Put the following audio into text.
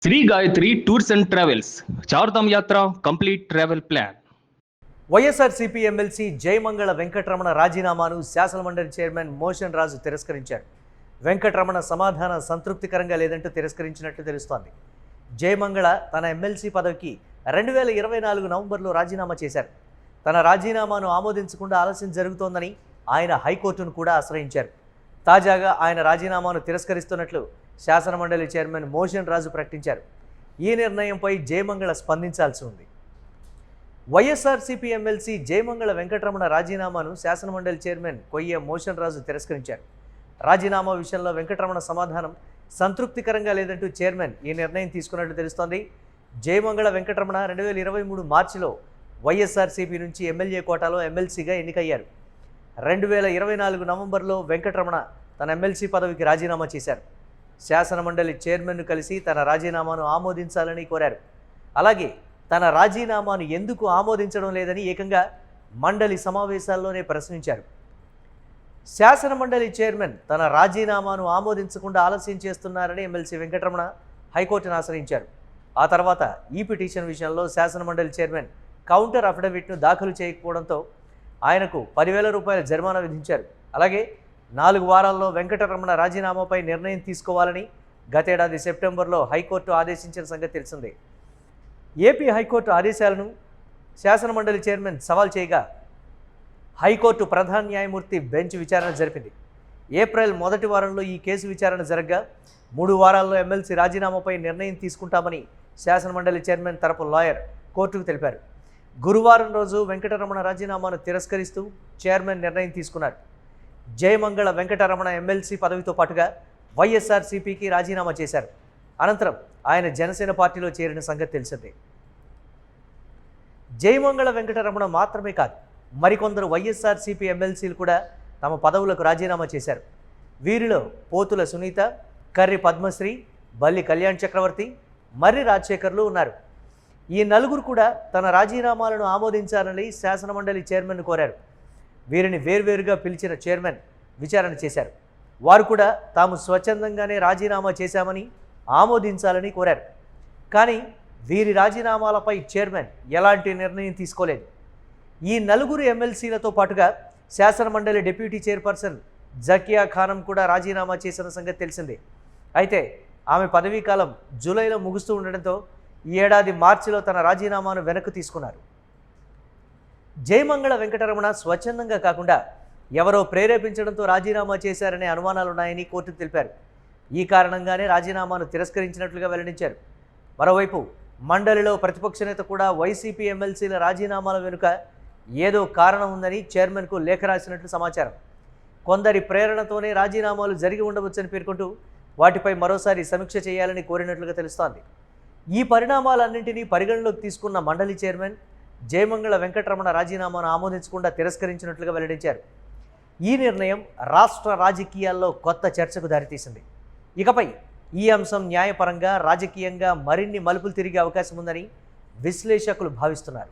Shri Gayatri tours and travels Chardham యాత్ర complete travel plan. YSRCP MLC Jayamangala Venkataramana రాజీనామాను శాసనమండలి చైర్మన్ మోషన్ రాజు తిరస్కరించారు. వెంకటరమణ సమాధానం సంతృప్తికరంగా లేదంటూ తిరస్కరించినట్లు తెలుస్తోంది. జయమంగళ తన ఎమ్మెల్సీ పదవికి 2024 నవంబర్లో రాజీనామా చేశారు. తన రాజీనామాను ఆమోదించకుండా ఆలస్యం జరుగుతోందని ఆయన హైకోర్టును కూడా ఆశ్రయించారు. తాజాగా ఆయన రాజీనామాను తిరస్కరిస్తున్నట్లు శాసనమండలి చైర్మన్ మోషన్ రాజు ప్రకటించారు. ఈ నిర్ణయంపై జయమంగళ స్పందించాల్సి ఉంది. వైఎస్ఆర్సీపీ ఎమ్మెల్సీ జయమంగళ వెంకటరమణ రాజీనామాను శాసనమండలి చైర్మన్ కొయ్య మోషన్ రాజు తిరస్కరించారు. రాజీనామా విషయంలో వెంకటరమణ సమాధానం సంతృప్తికరంగా లేదంటూ చైర్మన్ ఈ నిర్ణయం తీసుకున్నట్లు తెలుస్తోంది. జయమంగళ వెంకటరమణ 2023 మార్చిలో వైఎస్ఆర్సీపీ నుంచి ఎమ్మెల్యే కోటాలో ఎమ్మెల్సీగా ఎన్నికయ్యారు. 2024 నవంబర్లో వెంకటరమణ తన ఎమ్మెల్సీ పదవికి రాజీనామా చేశారు. శాసనమండలి చైర్మన్ను కలిసి తన రాజీనామాను ఆమోదించాలని కోరారు. అలాగే తన రాజీనామాను ఎందుకు ఆమోదించడం లేదని ఏకంగా మండలి సమావేశాల్లోనే ప్రశ్నించారు. శాసనమండలి చైర్మన్ తన రాజీనామాను ఆమోదించకుండా ఆలస్యం చేస్తున్నారని ఎమ్మెల్సీ వెంకటరమణ హైకోర్టును ఆశ్రయించారు. ఆ తర్వాత ఈ పిటిషన్ విషయంలో శాసనమండలి చైర్మన్ కౌంటర్ అఫిడవిట్ను దాఖలు చేయకపోవడంతో ఆయనకు 10,000 రూపాయల జరిమానా విధించారు. అలాగే 4 వారాల్లో వెంకటరమణ రాజీనామాపై నిర్ణయం తీసుకోవాలని గతేడాది సెప్టెంబర్లో హైకోర్టు ఆదేశించిన సంగతి తెలిసిందే. ఏపీ హైకోర్టు ఆదేశాలను శాసనమండలి చైర్మన్ సవాల్ చేయగా హైకోర్టు ప్రధాన న్యాయమూర్తి బెంచ్ విచారణ జరిపింది. ఏప్రిల్ మొదటి వారంలో ఈ కేసు విచారణ జరగగా 3 వారాల్లో ఎమ్మెల్సీ రాజీనామాపై నిర్ణయం తీసుకుంటామని శాసనమండలి చైర్మన్ తరపు లాయర్ కోర్టుకు తెలిపారు. గురువారం రోజు వెంకటరమణ రాజీనామాను తిరస్కరిస్తూ చైర్మన్ నిర్ణయం తీసుకున్నారు. జయమంగళ వెంకటరమణ ఎమ్మెల్సీ పదవితో పాటుగా వైఎస్ఆర్సీపీకి రాజీనామా చేశారు. అనంతరం ఆయన జనసేన పార్టీలో చేరిన సంగతి తెలిసిందే. జయమంగళ వెంకటరమణ మాత్రమే కాదు, మరికొందరు వైఎస్ఆర్సీపీ ఎమ్మెల్సీలు కూడా తమ పదవులకు రాజీనామా చేశారు. వీరిలో పోతుల సునీత, కర్రి పద్మశ్రీ, బల్లి కళ్యాణ్ చక్రవర్తి, మర్రి రాజశేఖర్లు ఉన్నారు. ఈ నలుగురు కూడా తన రాజీనామాలను ఆమోదించాలని శాసనమండలి చైర్మన్ను కోరారు. వీరిని వేర్వేరుగా పిలిచిన చైర్మన్ విచారణ చేశారు. వారు కూడా తాము స్వచ్ఛందంగానే రాజీనామా చేశామని ఆమోదించాలని కోరారు. కానీ వీరి రాజీనామాలపై చైర్మన్ ఎలాంటి నిర్ణయం తీసుకోలేదు. ఈ నలుగురు ఎమ్మెల్సీలతో పాటుగా శాసనమండలి డిప్యూటీ చైర్పర్సన్ జకియా ఖానం కూడా రాజీనామా చేసిన సంగతి తెలిసిందే. అయితే ఆమె పదవీకాలం జూలైలో ముగుస్తూ ఉండడంతో ఈ ఏడాది మార్చిలో తన రాజీనామాను వెనక్కు తీసుకున్నారు. జయమంగళ వెంకటరమణ స్వచ్ఛందంగా కాకుండా ఎవరో ప్రేరేపించడంతో రాజీనామా చేశారనే అనుమానాలున్నాయని కోర్టుకు తెలిపారు. ఈ కారణంగానే రాజీనామాను తిరస్కరించినట్లుగా వెల్లడించారు. మరోవైపు మండలిలో ప్రతిపక్ష నేత కూడా వైసీపీ ఎమ్మెల్సీల రాజీనామాల వెనుక ఏదో కారణం ఉందని చైర్మన్కు లేఖ రాసినట్లు సమాచారం. కొందరి ప్రేరణతోనే రాజీనామాలు జరిగి ఉండవచ్చని పేర్కొంటూ వాటిపై మరోసారి సమీక్ష చేయాలని కోరినట్లుగా తెలుస్తోంది. ఈ పరిణామాలన్నింటినీ పరిగణలోకి తీసుకున్న మండలి చైర్మన్ జయమంగళ వెంకటరమణ రాజీనామాను ఆమోదించకుండా తిరస్కరించినట్లుగా వెల్లడించారు. ఈ నిర్ణయం రాష్ట్ర రాజకీయాల్లో కొత్త చర్చకు దారితీసింది. ఇకపై ఈ అంశం న్యాయపరంగా, రాజకీయంగా మరిన్ని మలుపులు తిరిగే అవకాశం ఉందని విశ్లేషకులు భావిస్తున్నారు.